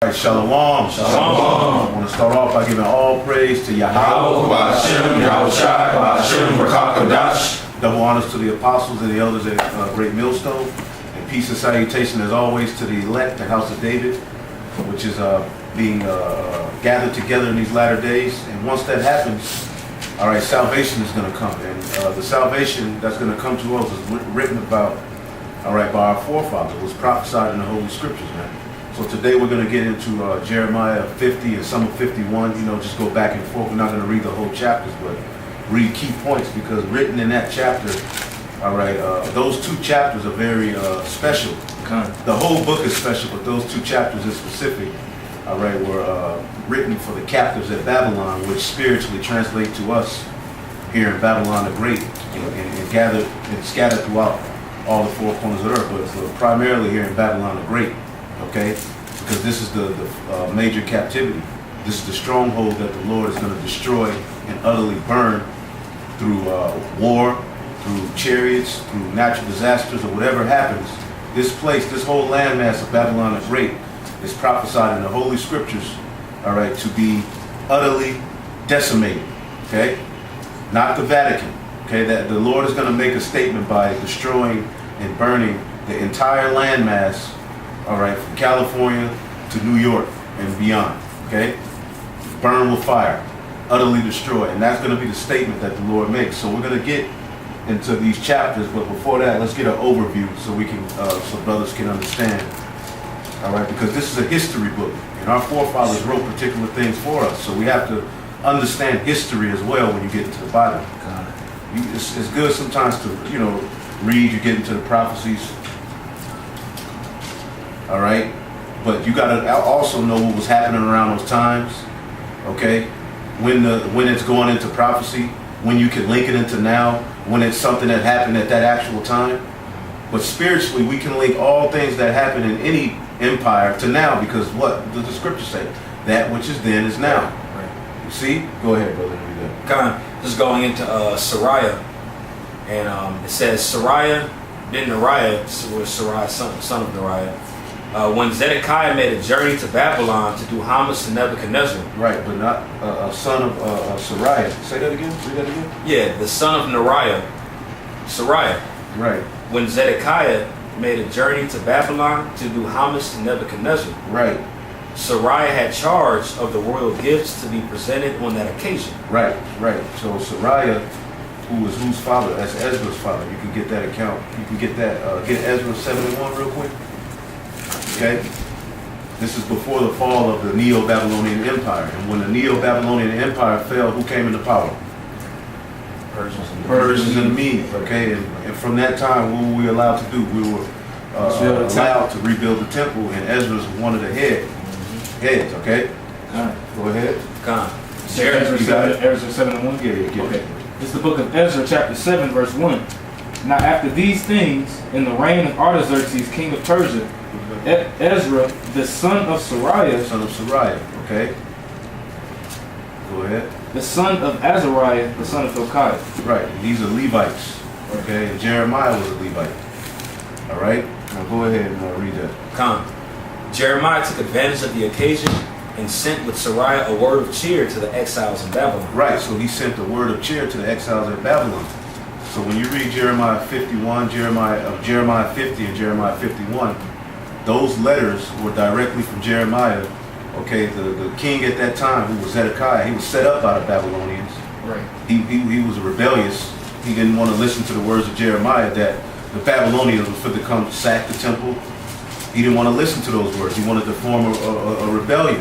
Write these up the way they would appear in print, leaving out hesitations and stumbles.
All right, Shalom. Shalom. I want to start off by giving all praise to Yahweh. Double honors to the apostles and the elders at Great Millstone. And peace and salutation as always to the elect, the house of David, which is being gathered together in these latter days. And once that happens, all right, salvation is going to come. And the salvation that's going to come to us is written about, all right, by our forefathers. It was prophesied in the Holy Scriptures, man. So today we're going to get into Jeremiah 50 and some of 51. You know, just go back and forth. We're not going to read the whole chapters, but read key points because written in that chapter, all right, those two chapters are very special. The whole book is special, but those two chapters in specific, all right, were written for the captives at Babylon, which spiritually translate to us here in Babylon the Great and gathered and scattered throughout all the four corners of the earth, but primarily here in Babylon the Great. Okay, because this is the major captivity. This is the stronghold that the Lord is going to destroy and utterly burn through war, through chariots, through natural disasters, or whatever happens. This place, this whole landmass of Babylon the Great is prophesied in the Holy Scriptures, all right, to be utterly decimated. Okay, not the Vatican. Okay, that the Lord is going to make a statement by destroying and burning the entire landmass. All right, from California to New York and beyond, okay? Burn with fire, utterly destroy. And that's going to be the statement that the Lord makes. So we're going to get into these chapters, but before that, let's get an overview so we can, so brothers can understand. All right, because this is a history book, and our forefathers wrote particular things for us. So we have to understand history as well when you get into the Bible. It's good sometimes to, you know, read, you get into the prophecies. All right, but you got to also know what was happening around those times. Okay, when it's going into prophecy, when you can link it into now, when it's something that happened at that actual time. But spiritually, we can link all things that happen in any empire to now, because what does the scripture say? That which is then is now. Right. You see? Go ahead, brother. Just going into Sariah, and it says Sariah ben Neriah, was Sariah son of Neriah. When Zedekiah made a journey to Babylon to do homage to Nebuchadnezzar. Right, but not a son of Sariah. Say that again? Say that again? Yeah, the son of Neriah, Sariah. Right. When Zedekiah made a journey to Babylon to do homage to Nebuchadnezzar. Right. Sariah had charge of the royal gifts to be presented on that occasion. Right, right. So Sariah, who was whose father? That's Ezra's father. You can get that account. You can get that. Get Ezra 7:1 real quick. Okay, this is before the fall of the Neo-Babylonian Empire. And when the Neo-Babylonian Empire fell, who came into power? Persians and the Medes. Okay, and from that time, what were we allowed to do? We were allowed to rebuild the temple, and Ezra was one of the heads. Okay, go ahead. Ezra 7:1. Yeah. Okay, it's the book of Ezra, chapter 7, verse 1. Now after these things, in the reign of Artaxerxes, king of Persia, Ezra, the son of Sariah, okay. Go ahead. The son of Azariah, the son of Hilkiah. Right, these are Levites, okay, and Jeremiah was a Levite. All right, now go ahead and read that. Jeremiah took advantage of the occasion and sent with Sariah a word of cheer to the exiles in Babylon. Right, so he sent a word of cheer to the exiles in Babylon. So when you read Jeremiah 51, Jeremiah 50 and Jeremiah 51, those letters were directly from Jeremiah. Okay, the king at that time, who was Zedekiah, he was set up by the Babylonians. Right. He was rebellious. He didn't want to listen to the words of Jeremiah that the Babylonians were fit to come sack the temple. He didn't want to listen to those words. He wanted to form a rebellion,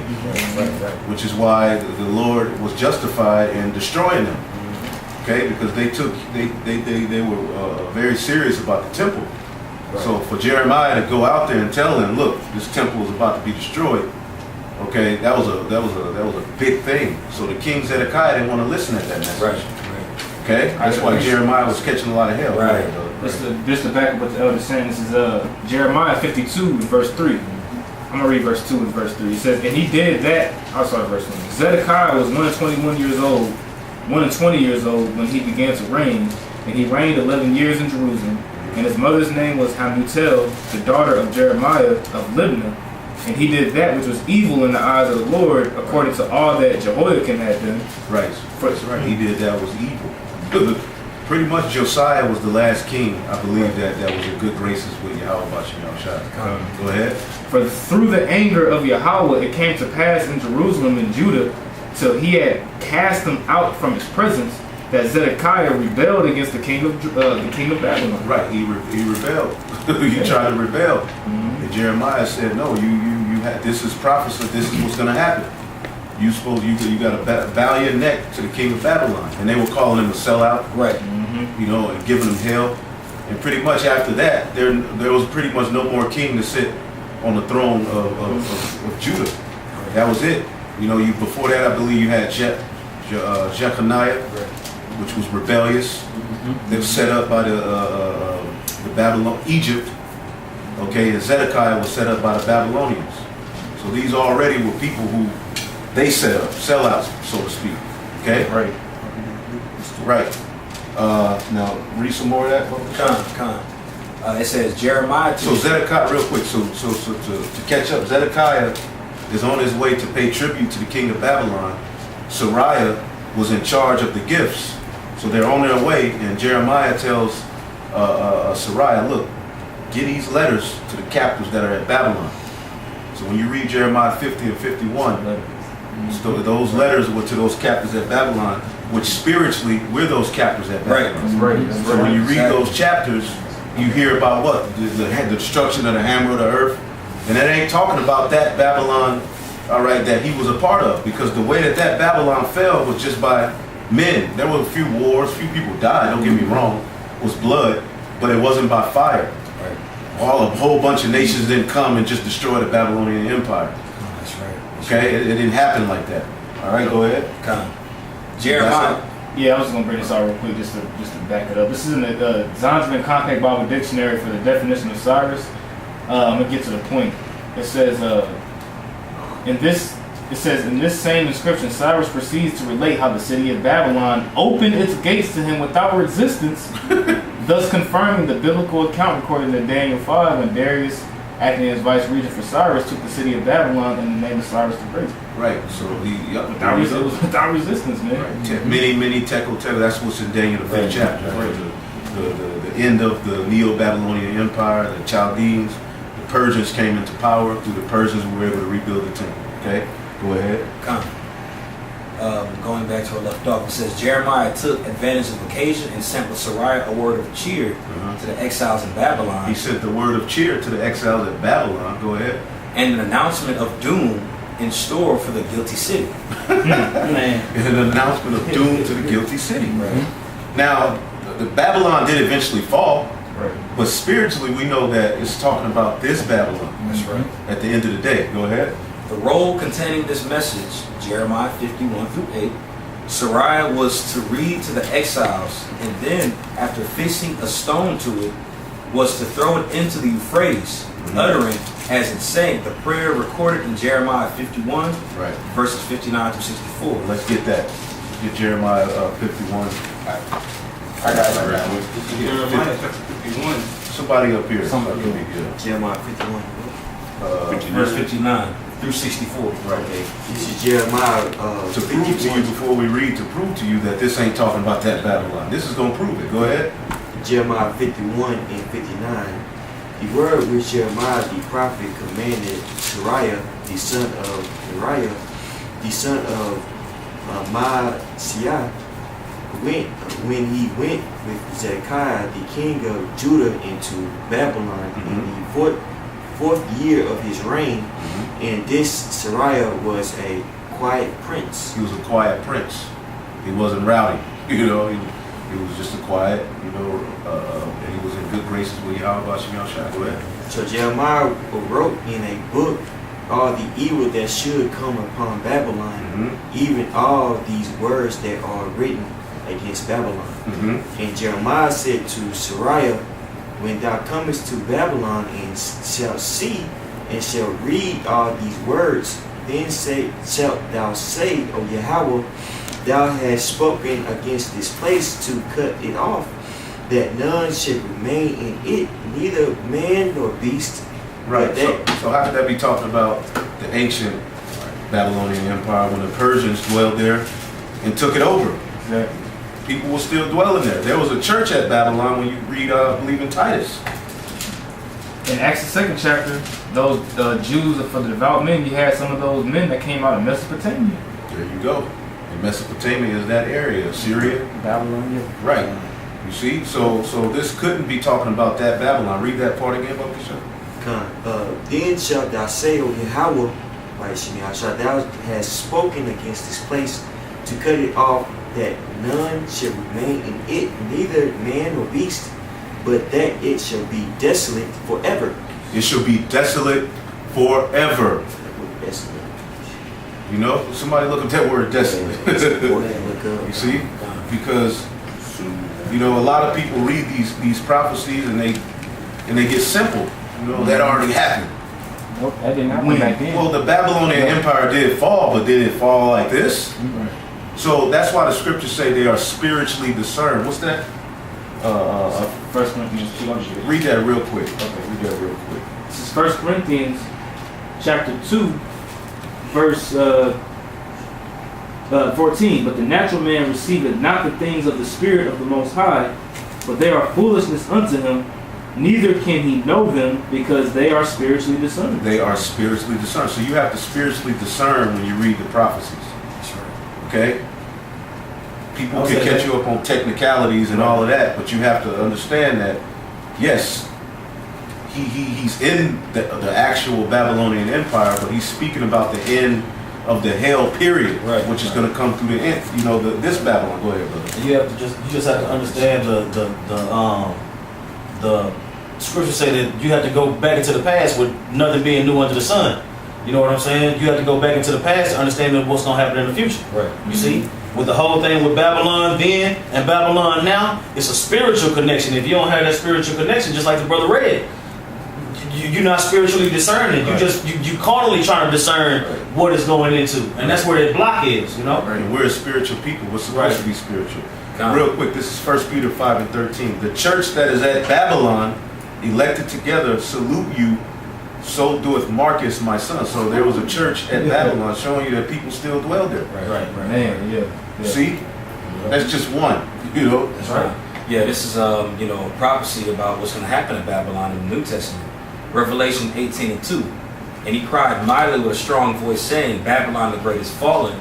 right. Which is why the Lord was justified in destroying them. Okay, because they were very serious about the temple. Right. So for Jeremiah to go out there and tell them, look, this temple is about to be destroyed. Okay, that was a big thing. So the king Zedekiah didn't want to listen at that message. Right. Okay, that's why Jeremiah was catching a lot of hell. Right. Just to back up what the elder is saying, this is Jeremiah 52, verse 3. I'm gonna read verse 2 and verse 3. It says, and he did that. I'll start verse 1. Zedekiah was 120 years old when he began to reign, and he reigned 11 years in Jerusalem. And his mother's name was Hamutal, the daughter of Jeremiah of Libnah, And he did that which was evil in the eyes of the Lord, according to all that Jehoiakim had done. Right. That's right. He did that was evil. Pretty much Josiah was the last king, I believe, that was in good graces with Yahweh Bashim Yahushua. Go ahead. For through the anger of Yahweh it came to pass in Jerusalem and Judah, till he had cast them out from his presence, that Zedekiah rebelled against the king of Babylon. Right, he rebelled. He tried to rebel. And Jeremiah said, no, you had, this is prophecy, this is what's going to happen. You got to bow your neck to the king of Babylon. And they were calling him a sellout. Right. You know, and giving him hell. And pretty much after that, there was pretty much no more king to sit on the throne of Judah. That was it. You know, before that, I believe you had Jeconiah, which was rebellious. They were set up by the Babylon, Egypt. Okay, and Zedekiah was set up by the Babylonians. So these already were people who they set up, sellouts, so to speak. Okay? Right. Now, read some more of that. It says Jeremiah. So Zedekiah, real quick, so to catch up, Zedekiah is on his way to pay tribute to the king of Babylon. Sariah was in charge of the gifts. So they're on their way, and Jeremiah tells Sariah, look, get these letters to the captives that are at Babylon. So when you read Jeremiah 50 and 51, so those letters were to those captives at Babylon, which spiritually, we're those captives at Babylon. Right. So when you read those chapters, you hear about what? The destruction of the hammer of the earth. And that ain't talking about that Babylon, all right, that he was a part of. Because the way that Babylon fell was just by men. There were a few wars, a few people died, don't get me wrong. It was blood, but it wasn't by fire. A whole bunch of nations didn't come and just destroy the Babylonian Empire. That's right. Okay, it didn't happen like that. All right, go ahead. Jeremiah. Yeah, I was just gonna bring this out real quick just to back it up. This is in the Zondervan Compact Bible Dictionary for the definition of Cyrus. I'm gonna get to the point. It says in this same inscription, Cyrus proceeds to relate how the city of Babylon opened its gates to him without resistance, thus confirming the biblical account recorded in Daniel 5 when Darius, acting as vice regent for Cyrus, took the city of Babylon in the name of Cyrus the Great. Right. So it was without resistance, man. Right. Many tekel. That's what's in Daniel the 5th chapter. Right. The end of the Neo-Babylonian Empire, the Chaldeans, the Persians came into power. Through the Persians, we were able to rebuild the temple. Okay, go ahead. Going back to where left off, it says Jeremiah took advantage of the occasion and sent with Sariah a word of cheer to the exiles in Babylon. He sent the word of cheer to the exiles in Babylon. Go ahead. And an announcement of doom in store for the guilty city. And an announcement of doom to the guilty city. Right. Now, the Babylon did eventually fall, Right. but spiritually we know that it's talking about this Babylon. That's right. At the end of the day. Go ahead. The roll containing this message, Jeremiah 51 through 8, Sariah was to read to the exiles, and then, after fixing a stone to it, was to throw it into the Euphrates, uttering, as it sang, the prayer recorded in Jeremiah 51, verses 59 through 64. Let's get that. Let's get Jeremiah 51. I got it. Jeremiah chapter 51. Somebody up here. Jeremiah 51. Verse 59 through 64. Right. Okay. This is Jeremiah To prove to you, before we read, to prove to you that this ain't talking about that Babylon. This is going to prove it. Go ahead. Jeremiah 51 and 59. The word which Jeremiah the prophet commanded Sariah, the son of Uriah, the son of Maaseiah, when he went with Zedekiah, the king of Judah, into Babylon in the fourth year of his reign. And this Sariah was a quiet prince. He was a quiet prince. He wasn't rowdy. You know, he was just a quiet, you know, and he was in good graces with Yahweh Bashim Yahushua. Go ahead. So Jeremiah wrote in a book all the evil that should come upon Babylon, even all these words that are written against Babylon. And Jeremiah said to Sariah, when thou comest to Babylon and shalt see and shall read all these words, then shalt thou say, O Yahweh, thou hast spoken against this place to cut it off, that none should remain in it, neither man nor beast, Right. But that, So how could that be talking about the ancient Babylonian Empire when the Persians dwelled there and took it over? Exactly. People were still dwelling there. There was a church at Babylon when you read, I believe, in Titus. In Acts the 2nd chapter, those Jews for the devout men, you had some of those men that came out of Mesopotamia. There you go. And Mesopotamia is that area, Syria. Babylon, yeah. Right. You see? So this couldn't be talking about that Babylon. Read that part again, Baba Kishan. then shalt thou say, O Yahweh, right, shalt thou hast spoken against this place to cut it off, that none shall remain in it, neither man nor beast, but that it shall be desolate forever. It shall be desolate forever. Desolate. You know? Somebody look up that word desolate. Look up. You see? Because, you know, a lot of people read these prophecies and they get simple. You know, that already happened. Nope, that didn't happen back then. Well, the Babylonian Empire did fall, but did it fall like this? Right. So that's why the scriptures say they are spiritually discerned. What's that? 1 Corinthians 2. Read that real quick. Okay, read that real quick. This is 1 Corinthians chapter 2, verse 14. But the natural man receiveth not the things of the Spirit of the Most High, but they are foolishness unto him, neither can he know them, because they are spiritually discerned. They are spiritually discerned. So you have to spiritually discern when you read the prophecies. That's right. Okay? People can catch you up on technicalities and all of that, but you have to understand that, yes, he's in the actual Babylonian Empire, but he's speaking about the end of the hell period, right, which is going to come through the end. You know, this Babylon. Go ahead, brother. You just have to understand the scriptures say that you have to go back into the past with nothing being new under the sun. You know what I'm saying? You have to go back into the past to understand what's going to happen in the future. Right. You see? With the whole thing with Babylon then and Babylon now, it's a spiritual connection. If you don't have that spiritual connection, just like the brother read, you're not spiritually discerning. Right. You carnally trying to discern what it's going into. And that's where that block is, you know? Right. And we're a spiritual people. We're supposed to be spiritual. Real quick, this is 1 Peter 5 and 13. The church that is at Babylon, elected together, salute you, so doeth Marcus, my son. So there was a church at Babylon showing you that people still dwell there. Right. Man, yeah. See? That's just one, you know? That's right. Yeah, this is a prophecy about what's going to happen in Babylon in the New Testament. Revelation 18 and 2. And he cried mightily with a strong voice, saying, Babylon the great is fallen,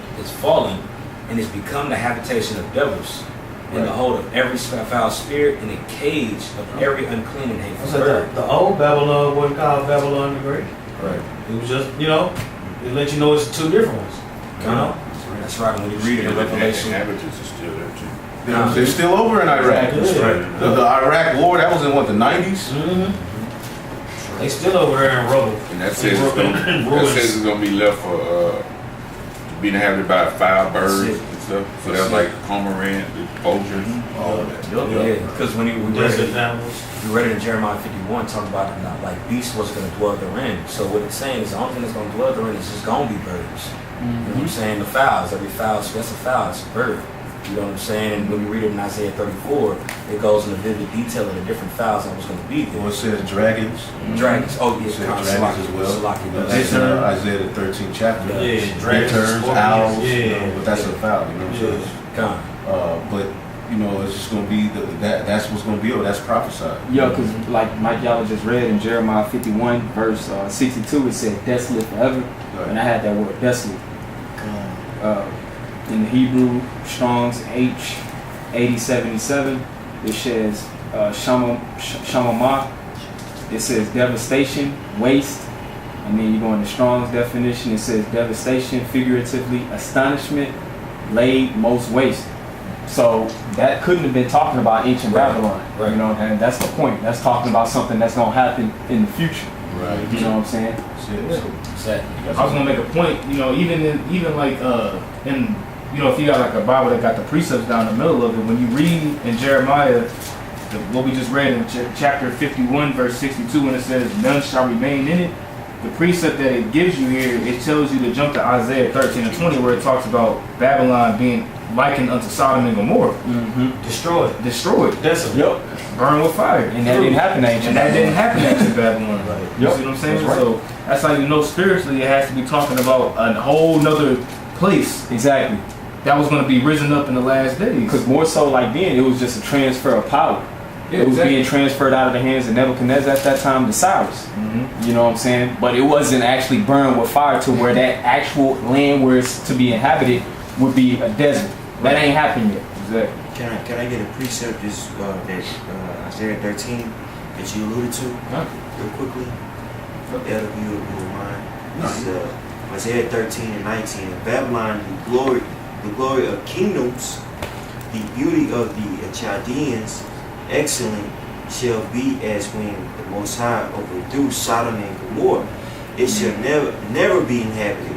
and is become the habitation of devils, and the hold of every foul spirit, and a cage of every unclean and hateful bird. The old Babylon wasn't called Babylon the Great. Right. It was just, it let you know it's two different ones. You know? That's right. When you read it in Revelation, inhabitants are still there too. They're still over in Iraq. That's right. The Iraq war, that was in what, the 90s? Mm-hmm. They still over there in rubble. And that says it's gonna be left for being inhabited by foul birds and stuff. So that's like cormorant, vultures, all of that. yeah, because when we Desert animals. read it in Jeremiah 51, talking about like beasts was going to dwell therein. So what it's saying is the only thing that's going to dwell therein is just going to be birds. You know what I'm saying? The fowls, every fowl, so that's a fowl, it's a bird. You know what I'm saying? And when you read it in Isaiah 34, it goes into vivid detail of the different fowls that was going to be there. Well, it says dragons. Dragons. Oh, It yeah, says dragons as well. That's in Isaiah the 13th chapter. Yeah, dragons, Bitterns, scorpions, owls, yeah. but that's a fowl, you know what I'm saying? But, it's just going to be, that's what's going to be, that's prophesied. Yeah, because like Mike Yalla just read in Jeremiah 51, verse 62, it said desolate forever. Right. And I had that word desolate. In the Hebrew, Strong's H8077, it says shamamah. It says devastation, waste. And then you go into Strong's definition, it says devastation, figuratively, astonishment, laid, most waste. So that couldn't have been talking about ancient Babylon, Right. you know, and that's the point. That's talking about something that's going to happen in the future. Right. You know what I'm saying? Exactly. I was gonna make a point, even like if you got like a Bible that got the precepts down the middle of it, when you read in Jeremiah, what we just read in chapter 51, verse 62, when it says, none shall remain in it, the precept that it gives you here, it tells you to jump to Isaiah 13:20, where it talks about Babylon being likened unto Sodom and Gomorrah. Destroyed. Destroyed. That's a Yep. Burned with fire. And that didn't happen to ancient And that didn't happen to ancient Babylon. You Yep. see what I'm saying? That's right. So that's how you know spiritually it has to be talking about a whole nother place Exactly. that was going to be risen up in the last days. Because more so like then, it was just a transfer of power. Yeah, It was exactly. being transferred out of the hands of Nebuchadnezzar at that time to Cyrus. Mhm. You know what I'm saying? But it wasn't actually burned with fire to where that actual land where it's to be inhabited would be a desert. That ain't happened yet. Exactly. Can I get a precept that Isaiah 13 that you alluded to real quickly? Elder, if you don't mind. This is Isaiah 13:19. Babylon, the glory of kingdoms, the beauty of the Chaldeans, excellent shall be as when the Most High overthrew Sodom and Gomorrah. It shall never be inhabited,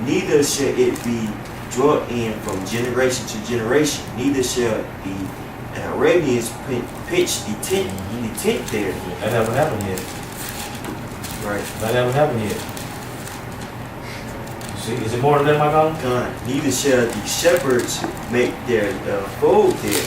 neither shall it be brought in from generation to generation. Neither shall the Arabians pitch the tent there. That haven't happened yet. Right. That haven't happened yet. See, is it more than that, my God? Neither shall the shepherds make their fold there.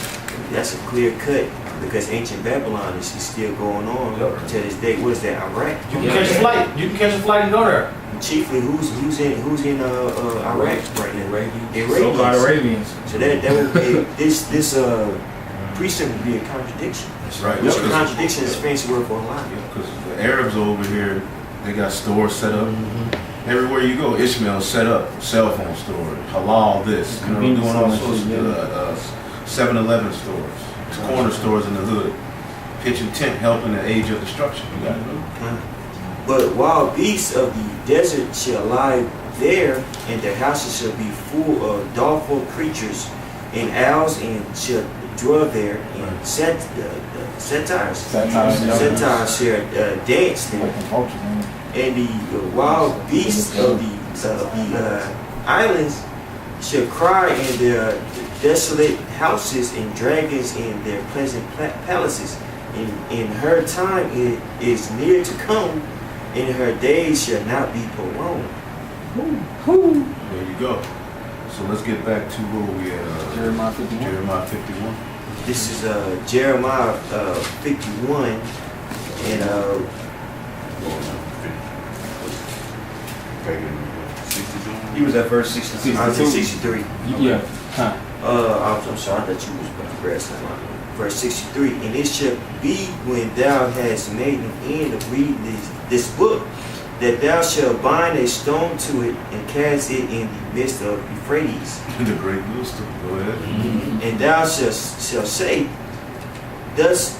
That's a clear cut because ancient Babylon is still going on to this day. What is that? Iraq. You can catch a flight. You can catch a flight and go there. Chiefly, who's in Iraq right now? So Arabians. Arabians. So that would be this precept would be a contradiction. That's right. Which contradiction is a fancy word for a lie. Because the Arabs over here, they got stores set up. Everywhere you go, Ishmael set up cell phone store, halal this, you know, doing all sorts of 7-Eleven stores, corner stores in the hood, pitching tent, helping the age of destruction. You got it. But wild beasts of the desert shall lie there, and their houses shall be full of doleful creatures, and owls and shall dwell there, and centaurs shall dance there. And the wild beasts of the islands shall cry in their desolate houses, and dragons in their pleasant palaces. In her time it is near to come, and her days shall not be prolonged. There you go. So let's get back to where we at. Jeremiah 51. Jeremiah 51. This is Jeremiah 51, and He was at verse 62. I was at 63. Yeah. Huh. I'm sorry, I thought you was going to grasp that line. Verse 63, and it shall be when thou hast made an end of reading this book, that thou shalt bind a stone to it and cast it in the midst of Euphrates. The great millstone. Go ahead. And thou shalt say, thus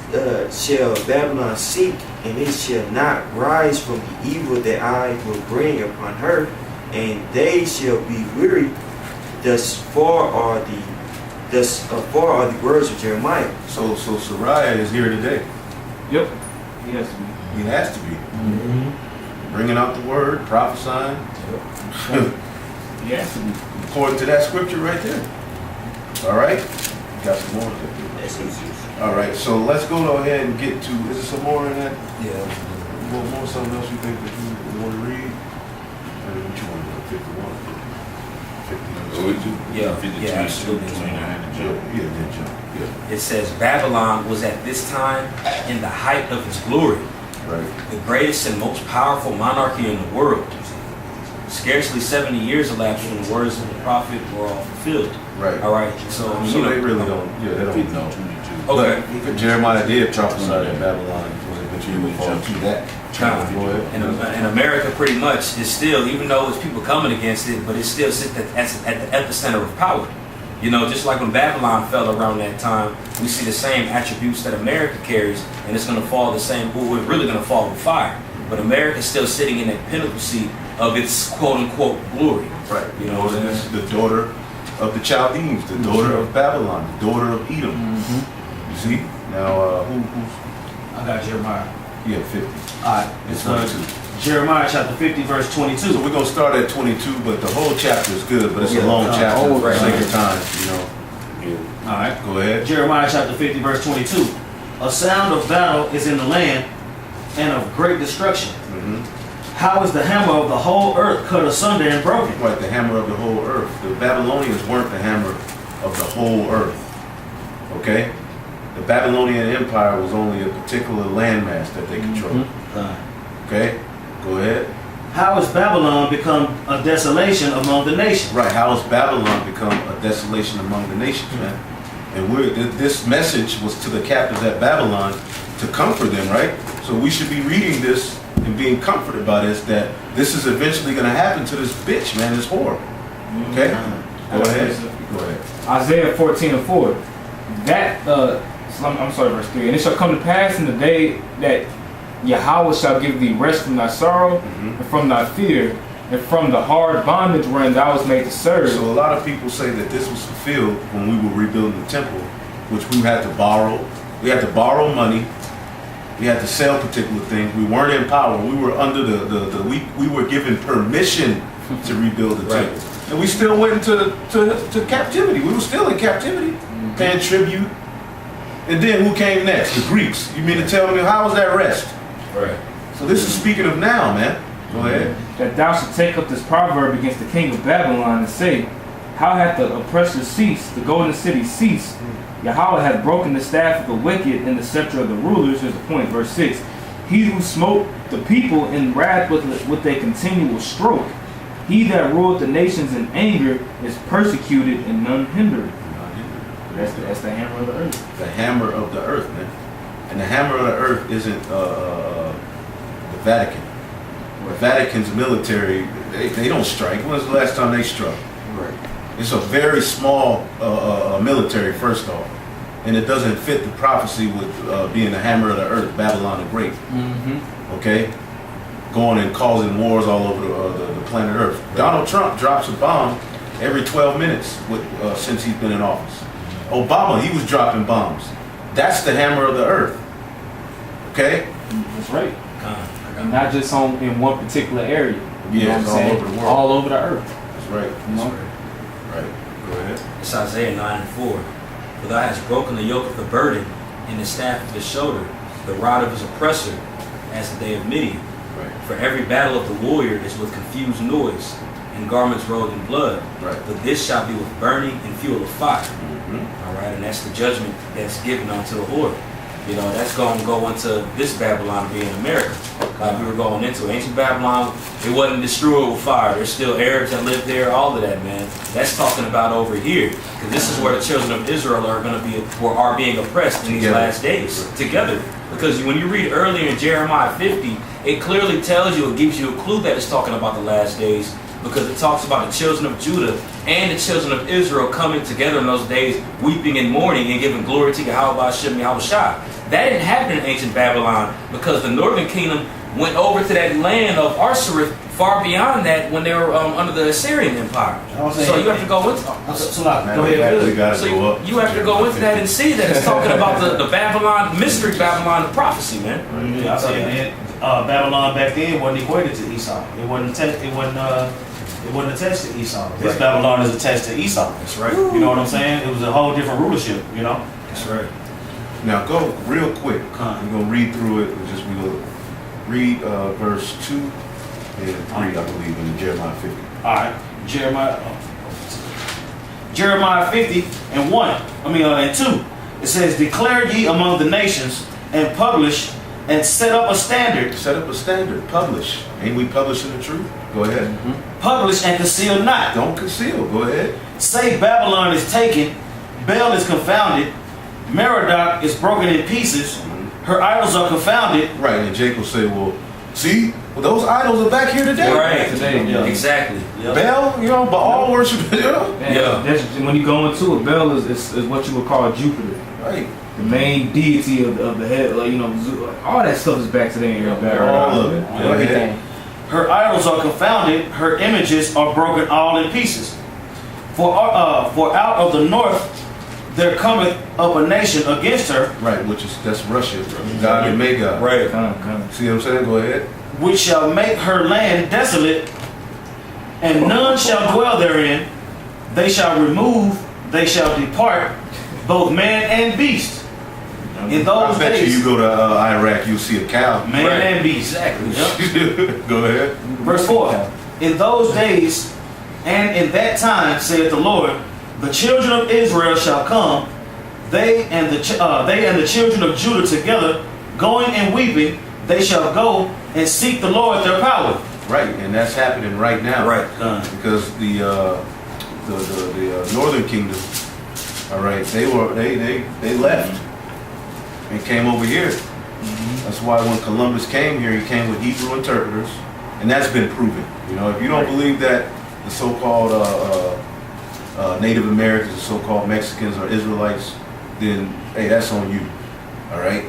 shall Babylon sink, and it shall not rise from the evil that I will bring upon her, and they shall be weary. Thus far are the words of Jeremiah. So Sariah is here today. Yep. He has to be. He has to be. Bringing out the word, prophesying. He has to be. According to that scripture right there. All right? Got some more there. That's easy. All right, so let's go ahead and get to, is there some more in that? Yeah. More something else you think that you want to read? Or what you want to do, 51? 52? Yeah, 52, yeah, absolutely. 29, and jump. Yeah, then jump. Yeah, It says Babylon was at this time in the height of its glory, right. the greatest and most powerful monarchy in the world. Scarcely 70 years elapsed when the words of the prophet were all fulfilled. Right. All right, so, So they really don't, yeah, they don't know. Okay. But Jeremiah did prophesy that Babylon was eventually fall to that. Go ahead. And America pretty much is still, even though it's people coming against it, but it still sits at the epicenter of power. You know, just like when Babylon fell around that time, we see the same attributes that America carries, and it's going to fall the same, well, we're really going to fall with fire. But America's still sitting in that pinnacle seat of its quote-unquote glory. Right. You know what I'm saying? The daughter of the Chaldeans, the daughter of Babylon, the daughter of Edom. You see? Now, who's... I got Jeremiah. Yeah, 50. Alright, It's it's 22. Jeremiah chapter 50, verse 22. So we're going to start at 22, but the whole chapter is good, but it's a long chapter oh, for right. the sake of time, you know. Alright. Go ahead. Jeremiah chapter 50, verse 22. A sound of battle is in the land, and of great destruction. How is the hammer of the whole earth cut asunder and broken? Right, the hammer of the whole earth. The Babylonians weren't the hammer of the whole earth. Okay? The Babylonian Empire was only a particular landmass that they controlled. Okay? Go ahead. How has Babylon become a desolation among the nations? Right, how has Babylon become a desolation among the nations, man? And this message was to the captives at Babylon to comfort them, right? So we should be reading this and being comforted by this, that this is eventually going to happen to this bitch, man, this whore. Okay? Go ahead. Go ahead. Isaiah 14:4. That I'm sorry, verse 3. And it shall come to pass in the day that Yahweh shall give thee rest from thy sorrow, and from thy fear, and from the hard bondage wherein thou was made to serve. So a lot of people say that this was fulfilled when we were rebuilding the temple, which we had to borrow. We had to borrow money. We had to sell particular things. We weren't in power. We were under we were given permission to rebuild the temple. And we still went into to captivity. We were still in captivity, paying tribute. And then who came next? The Greeks. You mean to tell me, how was that rest? Right. So this is speaking of now, man. Go ahead. That thou should take up this proverb against the king of Babylon and say, how hath the oppressor ceased, the golden city ceased? Yahweh hath broken the staff of the wicked and the scepter of the rulers. Here's the point, verse 6. He who smote the people in wrath with a continual stroke. He that ruled the nations in anger is persecuted and none hindered. That's the hammer of the earth. The hammer of the earth, man. And the hammer of the earth isn't the Vatican. The Vatican's military, they don't strike. When was the last time they struck? Right. It's a very small military, first off. And it doesn't fit the prophecy with being the hammer of the earth, Babylon the Great. Okay? Going and causing wars all over the planet Earth. Donald Trump drops a bomb every 12 minutes since he's been in office. Obama, he was dropping bombs. That's the hammer of the earth. Okay? That's right. And not just in one particular area. You know what I'm all saying? over the world. All over the earth. That's right. You know? Right. Go ahead. It's Isaiah 9:4. For thou hast broken the yoke of the burden and the staff of his shoulder, the rod of his oppressor, as the day of Midian. Right. For every battle of the warrior is with confused noise, and garments rolled in blood. Right. But this shall be with burning and fuel of fire. Mm-hmm. All right, and that's the judgment that's given unto the whore. You know, that's going to go into this Babylon being America. Like we were going into ancient Babylon, it wasn't destroyed with fire. There's still Arabs that live there, all of that, man. That's talking about over here. Because this is where the children of Israel are going to be, or are being oppressed in these last days together. Because when you read earlier in Jeremiah 50, it clearly tells you, it gives you a clue that it's talking about the last days. Because it talks about the children of Judah and the children of Israel coming together in those days, weeping and mourning and giving glory to Yahweh Hashem Yahushua. That didn't happen in ancient Babylon because the northern kingdom went over to that land of Arsareth far beyond that when they were under the Assyrian Empire. So you have to go into Go ahead. We gotta go up. you have to go into that and see that it's talking about the Babylon, mystery Babylon, the prophecy, man. I said Babylon back then wasn't equated to Esau. It wasn't attached to Esau. This Babylon is attached to Esau. That's right. You know what I'm saying? It was a whole different rulership, you know? That's right. Now go real quick. We're going to read through it. We'll read verse 2 and 3, I believe, in Jeremiah 50. All right. Jeremiah 50 and 2. It says, declare ye among the nations and publish and set up a standard. Set up a standard. Publish. Ain't we publishing the truth? Go ahead. Publish and conceal not. Don't conceal. Go ahead. Say Babylon is taken, Bel is confounded, Merodach is broken in pieces, her idols are confounded. Right, and Jake will say, well, see, those idols are back here today. Right. Today, Yeah. Exactly. Bel, Baal worship. Yeah. That's, when you go into it, Bel is what you would call Jupiter. Right. The main deity of the head, all that stuff is back today in your All of it. Go ahead. Everything. Her idols are confounded, her images are broken all in pieces. For out of the north there cometh up a nation against her, Right, that's Russia. God and Magog. Right. Come. See what I'm saying? Go ahead. which shall make her land desolate, and none shall dwell therein. They shall remove, they shall depart, both man and beast. In I those bet days, you go to Iraq, you'll see a cow. man Right. and beast. Exactly. Go ahead. Verse 4. In those days and in that time, saith the Lord, the children of Israel shall come, they and the children of Judah together, going and weeping, they shall go and seek the Lord their power. Right, and that's happening right now. Right. Because the Northern Kingdom, all right, they left and came over here. That's why when Columbus came here, he came with Hebrew interpreters, and that's been proven. You know, if you don't believe that the so-called Native Americans, the so-called Mexicans, are Israelites, then hey, that's on you. All right.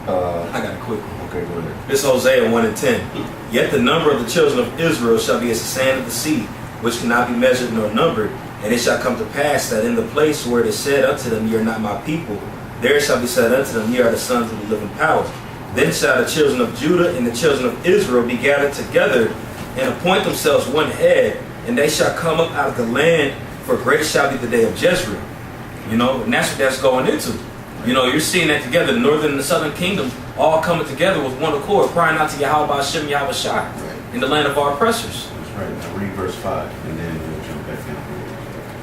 I got a quick one. Okay, go ahead. This Hosea 1 and 10. Yet the number of the children of Israel shall be as the sand of the sea, which cannot be measured nor numbered. And it shall come to pass that in the place where it is said unto them, Ye are not my people, there shall be said unto them, Ye are the sons of the living power. Then shall the children of Judah and the children of Israel be gathered together and appoint themselves one head, and they shall come up out of the land, for great shall be the day of Jezreel. You know, and that's what that's going into. You know, you're seeing that together, the northern and the southern kingdom all coming together with one accord, crying out to Yahweh Hashem Yahweh Shai in the land of our oppressors. That's right. Now read verse 5, and then we'll jump back down.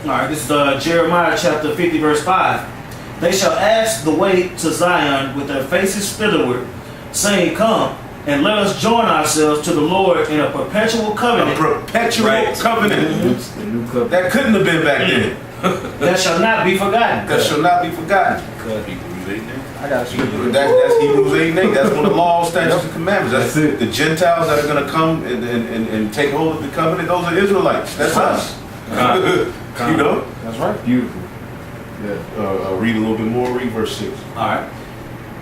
All right, this is Jeremiah chapter 50, verse 5. They shall ask the way to Zion with their faces thitherward, saying, Come, and let us join ourselves to the Lord in a perpetual covenant. A perpetual Right. covenant. The new covenant. That couldn't have been back then. That shall not be forgotten. That shall not be forgotten. I got you. That's Hebrews 8:8. That's one of the laws, statutes, and commandments. That's That's it. The Gentiles that are going to come and take hold of the covenant, those are Israelites. That's us. You know? That's right. Beautiful. Read a little bit more. Read verse 6. All right.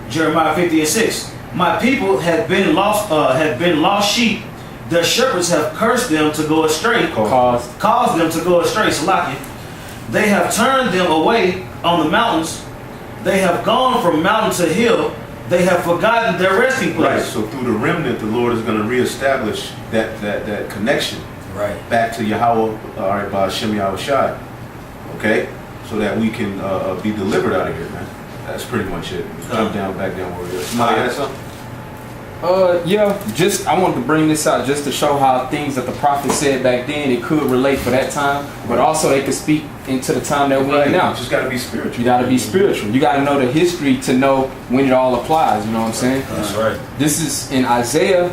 Jeremiah 50 and 6. My people have been lost sheep. Their shepherds have cursed them to go astray. Caused them to go astray. Salaki. They have turned them away on the mountains. They have gone from mountain to hill. They have forgotten their resting Right. place. So through the remnant, the Lord is going to reestablish that connection Right. back to Yahweh, all right, by Hashem Yahweh Shai. Okay? So that we can be delivered out of here, man. That's pretty much it. Jump down, back down where we are. Somebody had something? Yeah, just I wanted to bring this out just to show how things that the prophet said back then, it could relate for that time, but also they could speak into the time that we're in now. You just got to be spiritual. You got to be spiritual. You got to know the history to know when it all applies. You know what I'm saying? That's right. This is in Isaiah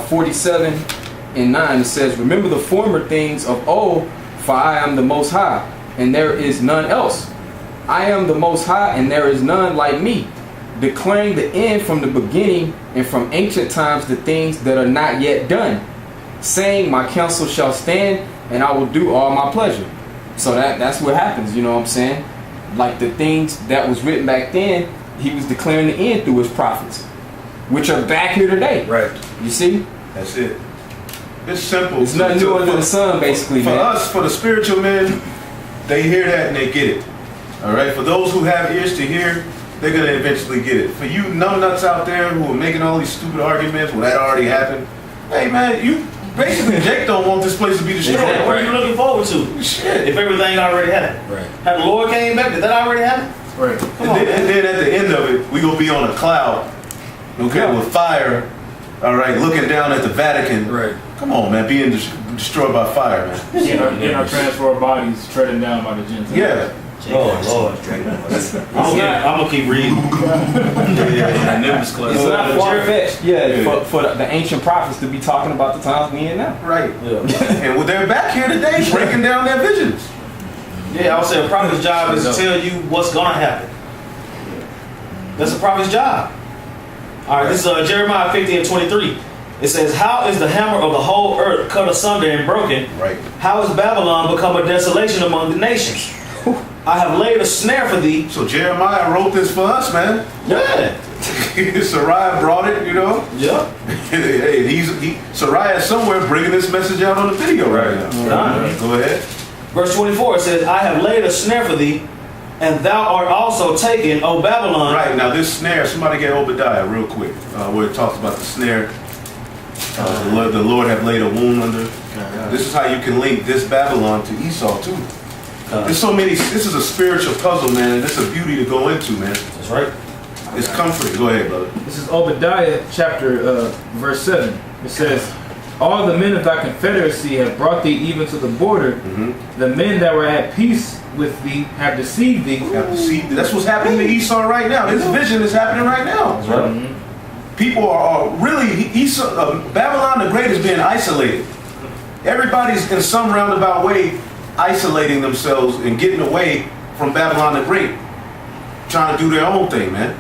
47 and 9. It says, Remember the former things of old, for I am the Most High, and there is none else. I am the Most High, and there is none like me, declaring the end from the beginning, and from ancient times the things that are not yet done, saying, My counsel shall stand, and I will do all my pleasure. So that's what happens, you know what I'm saying? Like the things that was written back then, he was declaring the end through his prophets, which are back here today. Right. You see? That's it. It's simple. It's nothing new under the sun, basically, for man. us, for the spiritual men, they hear that and they get it. All right. For those who have ears to hear, they're gonna eventually get it. For you numbnuts out there who are making all these stupid arguments, well, that already happened. Hey, man, you basically Jake don't want this place to be destroyed. Yeah, what are you looking forward to? Shit. If everything already happened. Right. Had the Lord came back, did that already happen? Right. Come on. And then at the end of it, we gonna be on a cloud, okay, with fire. All right, looking down at the Vatican. Right. Come on, man, being destroyed by fire, man. In our transformed bodies treading down by the Gentiles. Yeah. Lord. I'm gonna keep reading. That Nimbus class. It's not far-fetched, for the ancient prophets to be talking about the times we in now. Right. And well, they're back here today breaking down their visions. Yeah, I would say a prophet's job is to tell you what's gonna happen. That's a prophet's job. All right, this is Jeremiah 50 and 23. It says, How is the hammer of the whole earth cut asunder and broken? Right. How is Babylon become a desolation among the nations? I have laid a snare for thee. So Jeremiah wrote this for us, man. Yeah. Sariah brought it, you know. Yeah. Hey, Sariah is somewhere bringing this message out on the video right now. Go ahead. Verse 24, it says, I have laid a snare for thee, and thou art also taken, O Babylon. Right, now this snare, somebody get Obadiah real quick, where it talks about the snare. The Lord have laid a wound under. This is how you can link this Babylon to Esau too. There's so many, this is a spiritual puzzle, man, and it's a beauty to go into, man. That's right. It's comforting. Go ahead, brother. This is Obadiah chapter verse 7. It says, all the men of thy confederacy have brought thee even to the border. The men that were at peace with thee have deceived thee. That's what's happening to Esau right now. This vision is happening right now. People are really, Babylon the Great is being isolated. Everybody's in some roundabout way isolating themselves and getting away from Babylon the Great, trying to do their own thing, man.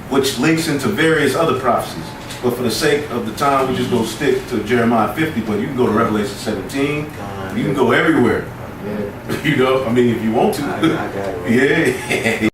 Which links into various other prophecies. But for the sake of the time, we just go stick to Jeremiah 50, but you can go to Revelation 17. You can go everywhere. You know, I mean, if you want to. I got it. Yeah.